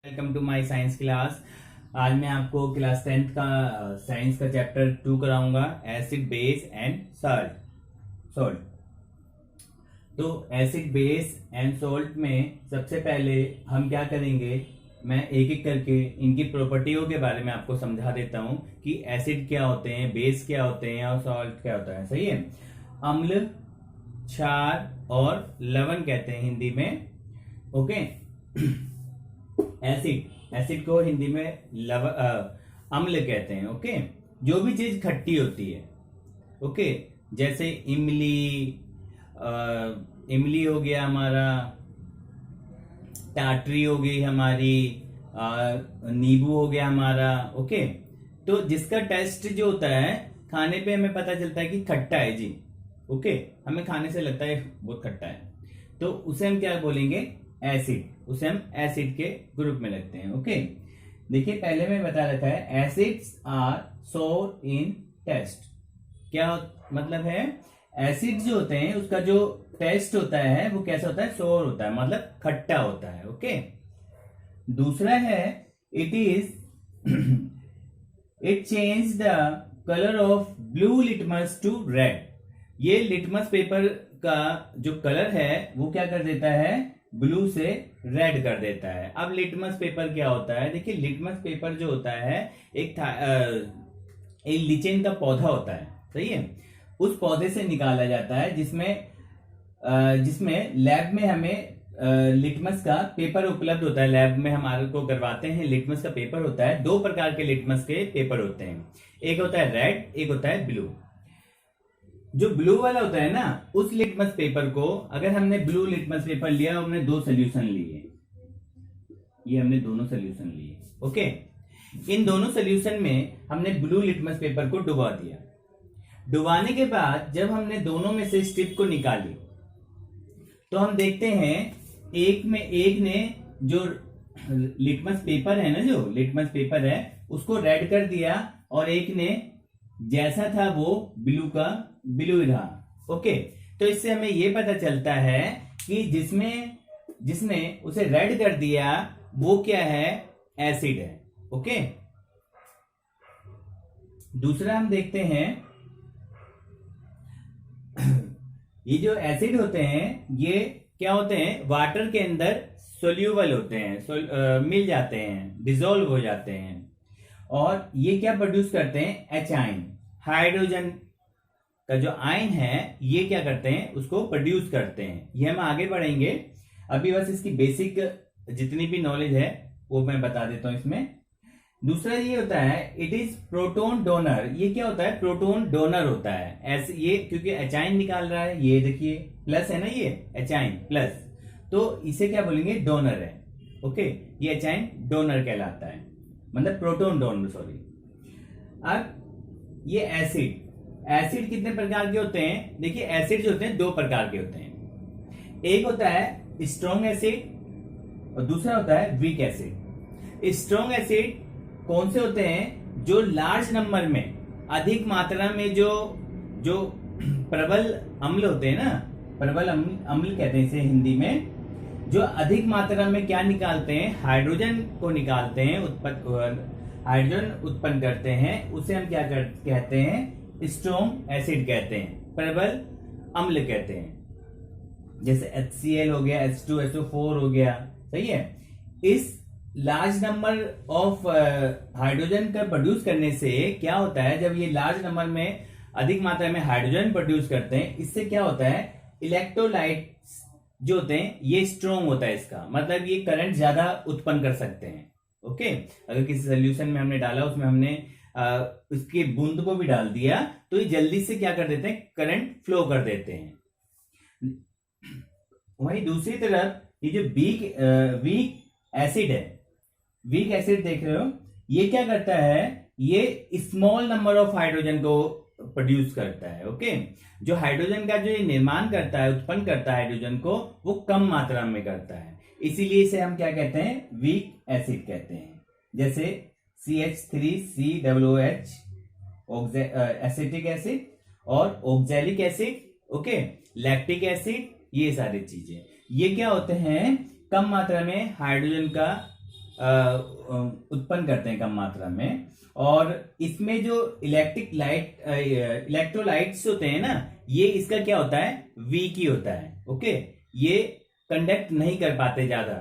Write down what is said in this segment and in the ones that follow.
Welcome to my science class. आज मैं आपको क्लास 10th का साइंस का चैप्टर 2 कराऊंगा, एसिड बेस एंड सॉल्ट। तो एसिड बेस एंड सॉल्ट में सबसे पहले हम क्या करेंगे, मैं एक एक करके इनकी प्रॉपर्टियों के बारे में आपको समझा देता हूं कि एसिड क्या होते हैं, बेस क्या होते हैं और सॉल्ट क्या होता है। सही है। अम्ल, क्षार और लवण कहते हैं हिंदी में। ओके। एसिड को हिंदी में अम्ल कहते हैं। ओके। जो भी चीज खट्टी होती है, ओके, जैसे इमली हो गया हमारा, टाटरी हो गई हमारी, नींबू हो गया हमारा। ओके। तो जिसका टेस्ट जो होता है खाने पे हमें पता चलता है कि खट्टा है जी। ओके। हमें खाने से लगता है बहुत खट्टा है, तो उसे हम क्या बोलेंगे, एसिड। उसे हम एसिड के ग्रुप में रखते हैं। ओके। देखिए पहले में बता रखा है एसिड्स आर सोर इन टेस्ट। क्या मतलब है, एसिड जो होते हैं उसका जो टेस्ट होता है वो कैसा होता है, सोर होता है, मतलब खट्टा होता है। ओके। दूसरा है it change the colour of blue litmus to red. ये लिटमस पेपर का जो कलर है वो क्या कर देता है, ब्लू से रेड कर देता है। अब लिटमस पेपर क्या होता है, देखिए लिटमस पेपर जो होता है एक लिचेन का पौधा होता है। सही है। उस पौधे से निकाला जाता है जिसमें लैब में हमें लिटमस का पेपर उपलब्ध होता है। लैब में हमारे को करवाते हैं, लिटमस का पेपर होता है। दो प्रकार के लिटमस के पेपर होते हैं, एक होता है रेड, एक होता है ब्लू। जो ब्लू वाला होता है ना, उस लिटमस पेपर को अगर हमने ब्लू लिटमस पेपर लिया, हमने दो सोल्यूशन लिए, ये हमने दोनों सोल्यूशन लिए। ओके। इन दोनों सोल्यूशन में हमने ब्लू लिटमस पेपर को डुबा दिया। डुबाने के बाद जब हमने दोनों में से स्ट्रिप को निकाली तो हम देखते हैं एक ने जो लिटमस पेपर है ना, जो लिटमस पेपर है उसको रेड कर दिया, और एक ने जैसा था वो ब्लू रहा। ओके। तो इससे हमें यह पता चलता है कि जिसने उसे रेड कर दिया वो क्या है, एसिड है। ओके। दूसरा हम देखते हैं ये जो एसिड होते हैं ये क्या होते हैं, वाटर के अंदर सोल्यूबल होते हैं, मिल जाते हैं, डिसॉल्व हो जाते हैं। और ये क्या प्रोड्यूस करते हैं, एच आयन, हाइड्रोजन का जो आयन है ये क्या करते हैं, उसको प्रोड्यूस करते हैं। ये हम आगे बढ़ेंगे, अभी बस इसकी बेसिक जितनी भी नॉलेज है वो मैं बता देता हूं इसमें। दूसरा ये होता है इट इज प्रोटोन डोनर। ये क्या होता है, प्रोटोन डोनर होता है। ऐसे ये क्योंकि एचाइन निकाल रहा है, ये देखिए प्लस है ना, ये एचाइन प्लस, तो इसे क्या बोलेंगे, डोनर है। ओके। ये एचाइन डोनर कहलाता है, मतलब प्रोटोन डोनर, सॉरी। अब ये एसिड कितने प्रकार के होते हैं, देखिए एसिड जो होते हैं दो प्रकार के होते हैं। एक होता है स्ट्रॉन्ग एसिड और दूसरा होता है वीक एसिड। स्ट्रॉन्ग एसिड कौन से होते हैं, जो लार्ज नंबर में, अधिक मात्रा में जो प्रबल अम्ल होते हैं ना, प्रबल अम्ल कहते हैं इसे हिंदी में, जो अधिक मात्रा में क्या निकालते हैं, हाइड्रोजन को निकालते हैं, हाइड्रोजन उत्पन्न करते हैं, उसे हम क्या कहते हैं, स्ट्रॉन्ग एसिड कहते हैं, प्रबल अम्ल कहते हैं। जैसे HCl हो गया, H2SO4 हो गया। सही है। इस लार्ज नंबर ऑफ हाइड्रोजन का प्रोड्यूस करने से क्या होता है, जब ये लार्ज नंबर में अधिक मात्रा में हाइड्रोजन प्रोड्यूस करते हैं, इससे क्या होता है, इलेक्ट्रोलाइट्स जो होते हैं ये स्ट्रॉन्ग होता है। इसका मतलब ये करंट ज्यादा उत्पन्न कर सकते हैं। ओके। अगर किसी सोल्यूशन में हमने डाला, उसमें हमने उसके बूंद को भी डाल दिया, तो ये जल्दी से क्या कर देते हैं, करंट फ्लो कर देते हैं। वहीं दूसरी तरफ ये जो वीक एसिड है, वीक एसिड देख रहे हो, ये क्या करता है, ये स्मॉल नंबर ऑफ हाइड्रोजन को प्रोड्यूस करता है। ओके। जो हाइड्रोजन का जो ये निर्माण करता है, उत्पन्न करता है हाइड्रोजन को, वो कम मात्रा में करता है, इसीलिए इसे हम क्या कहते हैं, वीक एसिड कहते हैं। जैसे CH3COOH एसिटिक एसिड और oxalic acid, okay, lactic acid, ये सारी चीजें ये क्या होते हैं, कम मात्रा में हाइड्रोजन का उत्पन्न करते हैं कम मात्रा में। और इसमें जो इलेक्ट्रोलाइट्स होते हैं ना, ये इसका क्या होता है, वीक ही होता है। ओके, ये कंडक्ट नहीं कर पाते, ज्यादा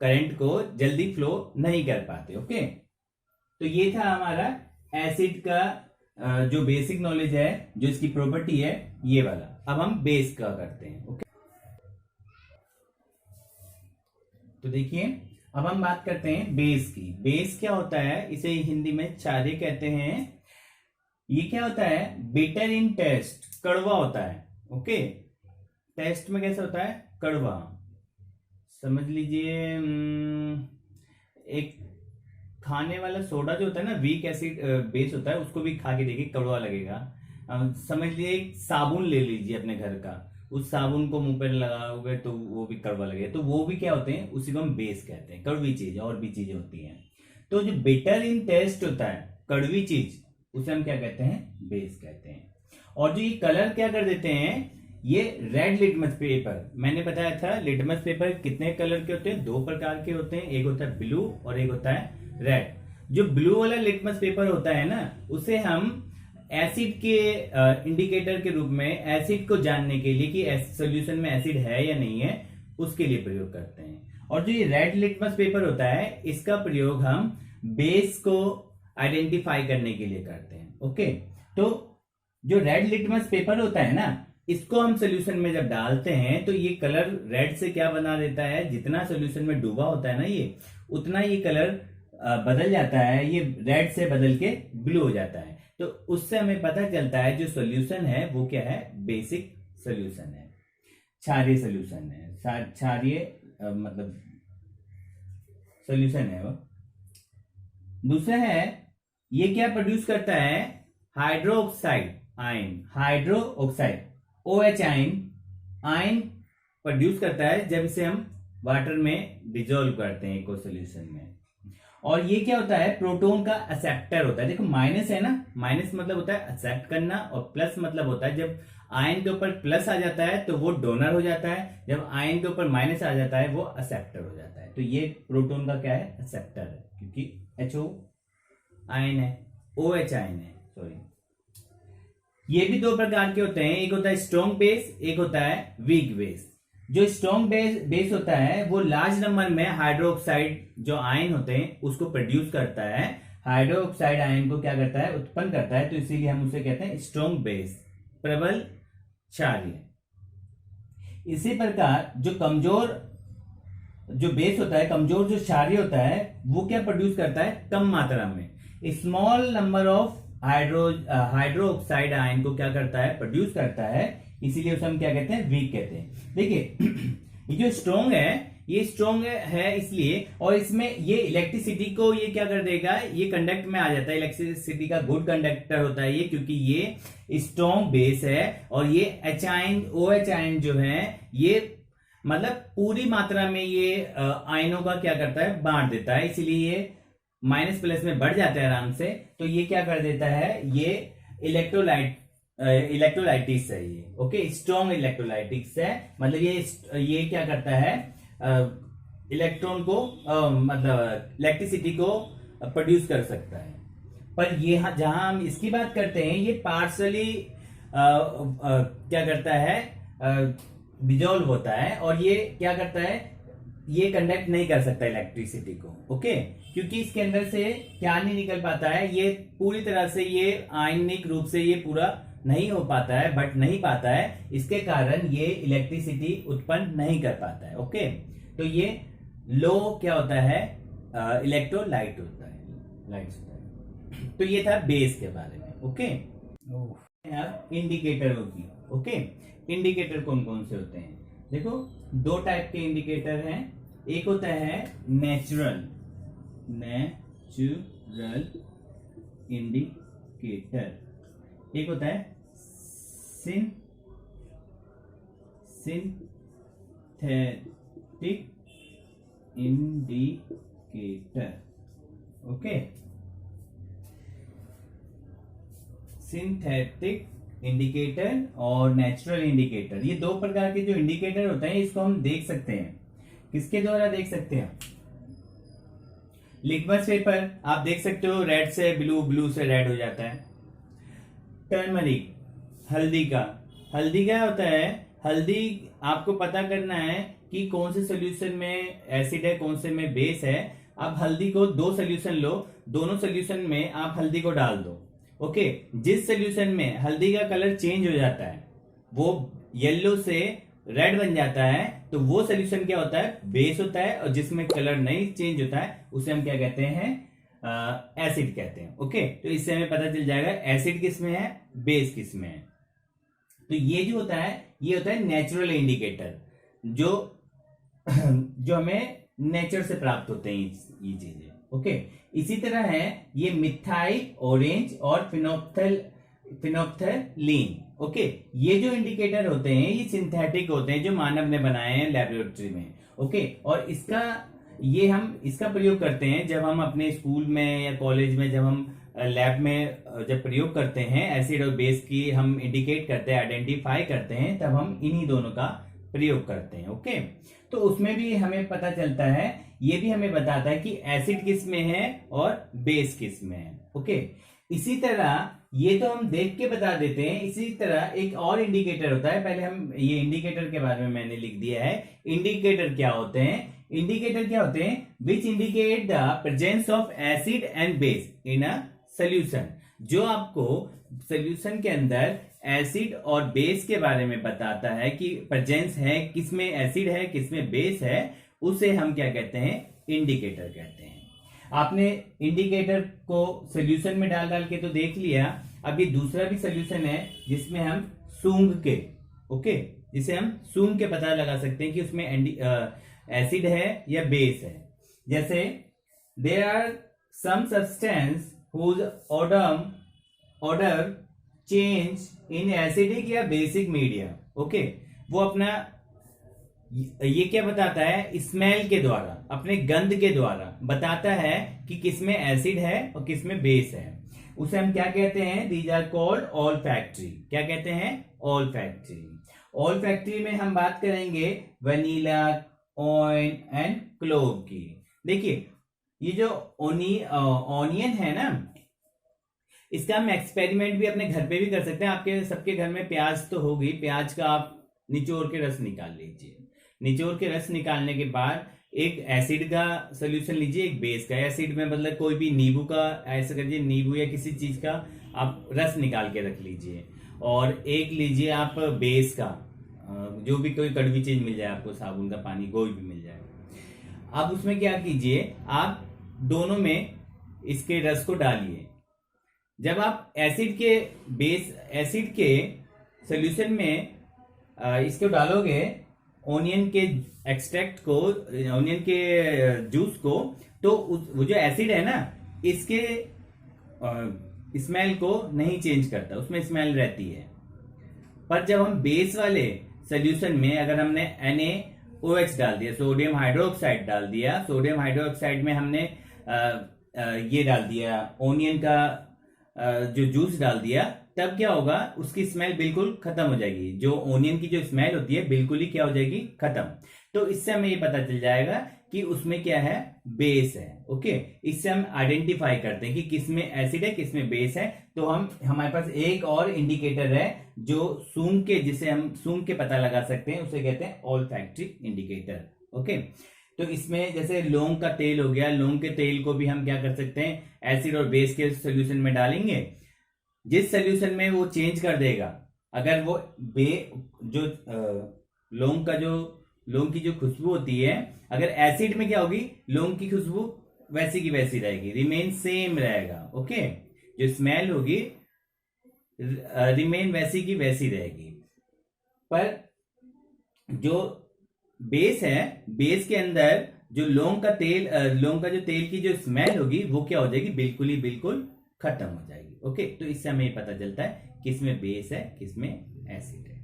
करंट को जल्दी फ्लो नहीं कर पाते। ओके, तो ये था हमारा एसिड का जो बेसिक नॉलेज है, जो इसकी प्रॉपर्टी है ये वाला। अब हम बेस का करते हैं। ओके, तो देखिए अब हम बात करते हैं बेस की। बेस क्या होता है, इसे हिंदी में क्षारीय कहते हैं। ये क्या होता है, बिटर इन टेस्ट, कड़वा होता है। ओके, टेस्ट में कैसा होता है, कड़वा। समझ लीजिए एक खाने वाला सोडा जो होता है ना, वीक एसिड बेस होता है, उसको भी खा के देखिए कड़वा लगेगा। समझ लीजिए एक साबुन ले लीजिए अपने घर का, उस साबुन को मुंह पर लगाओगे तो वो भी कड़वा लगेगा। तो वो भी क्या होते हैं, उसी को हम बेस कहते हैं। कड़वी चीज और भी चीजें होती हैं। तो जो बिटर इन टेस्ट होता है, कड़वी चीज, उसे हम क्या कहते हैं, बेस कहते हैं। और जो ये कलर क्या कर देते हैं, ये रेड लिटमस पेपर, मैंने बताया था लिटमस पेपर कितने कलर के होते हैं, 2 प्रकार के होते हैं, एक होता है ब्लू और एक होता है रेड। जो ब्लू वाला लिटमस पेपर होता है ना, उसे हम एसिड के इंडिकेटर के रूप में, एसिड को जानने के लिए कि सॉल्यूशन में एसिड है या नहीं है, उसके लिए प्रयोग करते हैं। और जो ये रेड लिटमस पेपर होता है, इसका प्रयोग हम बेस को आइडेंटिफाई करने के लिए करते हैं। ओके, तो जो रेड लिटमस पेपर होता है ना, इसको हम सोल्यूशन में जब डालते हैं तो ये कलर रेड से क्या बना देता है, जितना सोल्यूशन में डूबा होता है ना ये, उतना ये कलर बदल जाता है, ये रेड से बदल के ब्लू हो जाता है। तो उससे हमें पता चलता है जो सॉल्यूशन है वो क्या है, बेसिक सॉल्यूशन है, क्षारीय सॉल्यूशन है, क्षारीय मतलब सॉल्यूशन है वो। दूसरा है, ये क्या प्रोड्यूस करता है, hydroxide ion, hydroxide OH ion produce करता है जब इसे हम वाटर में डिजोल्व करते हैं एक सॉल्यूशन में। और ये क्या होता है, प्रोटॉन का एक्सेप्टर होता है। देखो माइनस है ना, माइनस मतलब होता है एक्सेप्ट करना, और प्लस मतलब होता है जब आयन के ऊपर प्लस आ जाता है तो वो डोनर हो जाता है, जब आयन के ऊपर माइनस आ जाता है वो एक्सेप्टर हो जाता है। तो ये प्रोटॉन का क्या है, एक्सेप्टर है, क्योंकि HO आयन है, OH आयन है, सॉरी। ये भी 2 प्रकार के होते हैं, एक होता है स्ट्रॉन्ग बेस, एक होता है वीक बेस। जो स्ट्रॉन्ग बेस होता है वो लार्ज नंबर में हाइड्रोक्साइड जो आयन होते हैं उसको प्रोड्यूस करता है, हाइड्रोक्साइड आयन को क्या करता है, उत्पन्न करता है। तो इसीलिए हम उसे कहते हैं स्ट्रॉन्ग बेस, प्रबल क्षारीय। इसी प्रकार जो कमजोर जो बेस होता है, कमजोर जो क्षारीय होता है, वो क्या प्रोड्यूस करता है, कम मात्रा में small number of hydroxide ion को क्या करता है, प्रोड्यूस करता है। इसीलिए उसे हम क्या कहते हैं, वीक कहते हैं। देखिए ये जो स्ट्रॉन्ग है, ये स्ट्रॉन्ग है इसलिए, और इसमें ये इलेक्ट्रिसिटी को ये क्या कर देगा, ये कंडक्ट में आ जाता है, इलेक्ट्रिसिटी का गुड कंडक्टर होता है ये, क्योंकि ये स्ट्रॉन्ग बेस है। और ये H आयन, OH आयन जो है, ये मतलब पूरी मात्रा में ये आयनों का क्या करता है, बांट देता है। इसीलिए ये माइनस प्लस में बढ़ जाता है आराम से। तो ये क्या कर देता है, ये इलेक्ट्रोलाइटिक्स है ये। ओके, स्ट्रॉन्ग इलेक्ट्रोलाइटिक्स है, मतलब ये क्या करता है, इलेक्ट्रॉन को मतलब इलेक्ट्रिसिटी को प्रोड्यूस कर सकता है। पर ये जहां हम इसकी बात करते हैं, ये पार्शली क्या करता है, डिजोल्व होता है। और ये क्या करता है, ये कंडक्ट नहीं कर सकता इलेक्ट्रिसिटी को। ओके, क्योंकि इसके अंदर से क्या नहीं निकल पाता है, ये पूरी तरह से ये आयनिक रूप से ये पूरा नहीं हो पाता है, बट नहीं पाता है, इसके कारण ये इलेक्ट्रिसिटी उत्पन्न नहीं कर पाता है। ओके, तो ये लो क्या होता है, इलेक्ट्रोलाइट होता है, लाइट्स होता है। तो ये था बेस के बारे में। ओके, इंडिकेटर होगी। ओके, इंडिकेटर कौन कौन से होते हैं, देखो 2 टाइप के इंडिकेटर हैं। एक होता है नेचुरल इंडिकेटर, एक होता है synthetic indicator. Okay, synthetic indicator और नेचुरल इंडिकेटर, ये 2 प्रकार के जो इंडिकेटर होते हैं, इसको हम देख सकते हैं। किसके द्वारा देख सकते हैं, लिटमस पेपर आप देख सकते हो, रेड से ब्लू, ब्लू से रेड हो जाता है। टर्मरिक, हल्दी का, हल्दी क्या होता है, हल्दी आपको पता करना है कि कौन से सोल्यूशन में एसिड है, कौन से में बेस है। आप हल्दी को 2 सोल्यूशन लो, दोनों सोल्यूशन में आप हल्दी को डाल दो। ओके, जिस सोल्यूशन में हल्दी का कलर चेंज हो जाता है, वो येलो से रेड बन जाता है, तो वो सोल्यूशन क्या होता है, बेस होता है। और जिसमें कलर नहीं चेंज होता है उसे हम क्या कहते हैं, एसिड कहते हैं। ओके, तो इससे हमें पता चल जाएगा एसिड किस में है, बेस किस में है। तो ये जो होता है, ये होता है नेचुरल इंडिकेटर, जो जो हमें नेचर से प्राप्त होते हैं ये चीजें। ओके, इसी तरह है ये मिथाइल ऑरेंज और फिनोप्थलीन। ओके, ये जो इंडिकेटर होते हैं ये सिंथेटिक होते हैं, जो मानव ने बनाए हैं लेबोरेटरी में। ओके, और हम इसका प्रयोग करते हैं जब हम अपने स्कूल में या कॉलेज में, जब हम लैब में जब प्रयोग करते हैं, एसिड और बेस की हम इंडिकेट करते हैं, आइडेंटिफाई करते हैं, तब हम इन्हीं दोनों का प्रयोग करते हैं। ओके, तो उसमें भी हमें पता चलता है, ये भी हमें बताता है कि एसिड किस में है और बेस किस में है। ओके, इसी तरह ये तो हम देख के बता देते हैं, इसी तरह एक और इंडिकेटर होता है। पहले हम ये इंडिकेटर के बारे में मैंने लिख दिया है। इंडिकेटर क्या होते हैं, इंडिकेटर क्या होते हैं, which indicate the presence of acid and base in a solution, जो आपको सोल्यूशन के अंदर एसिड और बेस के बारे में बताता है कि प्रेजेंस है, किसमें एसिड है, किसमें बेस है, उसे हम क्या कहते हैं, इंडिकेटर कहते हैं। आपने इंडिकेटर को सोल्यूशन में डाल डाल के तो देख लिया। अब ये दूसरा भी सोल्यूशन है जिसमें हम सूंघ के, ओके, जिसे हम सूंघ के पता लगा सकते हैं कि उसमें एसिड है या बेस है। जैसे there are some substance whose odor change in acidic या बेसिक मीडिया। ओके, वो अपना ये क्या बताता है, स्मेल के द्वारा, अपने गंध के द्वारा बताता है कि किसमें एसिड है और किसमें बेस है। उसे हम क्या कहते हैं, दीज आर कॉल्ड ऑल्फैक्टरी। क्या कहते हैं, ऑल्फैक्टरी। ऑल्फैक्टरी में हम बात करेंगे वनीला, ऑइन एंड क्लोव की। देखिए, ये जो ऑनियन है ना, इसका हम एक्सपेरिमेंट भी अपने घर पे भी कर सकते हैं। आपके सबके घर में प्याज तो होगी, प्याज का आप निचोड़ के रस निकाल लीजिए। निचोड़ के रस निकालने के बाद एक एसिड का सोल्यूशन लीजिए, एक बेस का। एसिड में मतलब कोई भी नींबू का, ऐसा करिए, नींबू या किसी चीज का आप रस निकाल के रख लीजिए, और एक लीजिए आप बेस का, जो भी कोई कड़वी चीज मिल जाए आपको, साबुन का पानी, कोई भी मिल जाए। आप उसमें क्या कीजिए, आप दोनों में इसके रस को डालिए। जब आप एसिड के सोल्यूशन में इसको डालोगे, ओनियन के एक्सट्रैक्ट को, ओनियन के जूस को, तो वो जो एसिड है ना, इसके स्मेल को नहीं चेंज करता, उसमें स्मेल रहती है। पर जब हम बेस वाले सोल्यूशन में अगर हमने NaOH डाल दिया, सोडियम हाइड्रोक्साइड डाल दिया, सोडियम हाइड्रोक्साइड में हमने ये डाल दिया, ओनियन का जो जूस डाल दिया, तब क्या होगा, उसकी स्मेल बिल्कुल खत्म हो जाएगी। जो ओनियन की जो स्मेल होती है बिल्कुल ही क्या हो जाएगी, खत्म। तो इससे हमें ये पता चल जाएगा कि उसमें क्या है, बेस है। ओके, इससे हम आइडेंटिफाई करते हैं कि किसमें एसिड है, किसमें बेस है। तो हमारे पास एक और इंडिकेटर है जो सूंघ के, जिसे हम सूंघ के पता लगा सकते हैं, उसे कहते हैं ऑल्फैक्टरी इंडिकेटर। ओके, तो इसमें जैसे लौंग का तेल हो गया, लौंग के तेल को भी हम क्या कर सकते हैं, एसिड और बेस के सोल्यूशन में डालेंगे। जिस सोल्यूशन में वो चेंज कर देगा, अगर वो लौंग की जो खुशबू होती है, अगर एसिड में क्या होगी, लौंग की खुशबू वैसी की वैसी रहेगी, रिमेन सेम रहेगा। ओके, जो स्मेल होगी रिमेन वैसी की वैसी रहेगी। पर जो बेस है, बेस के अंदर जो लौंग का जो तेल की जो स्मेल होगी, वो क्या हो जाएगी, बिल्कुल ही बिल्कुल खत्म हो जाएगी। ओके, तो इससे हमें पता चलता है किसमें बेस है, किसमें एसिड है।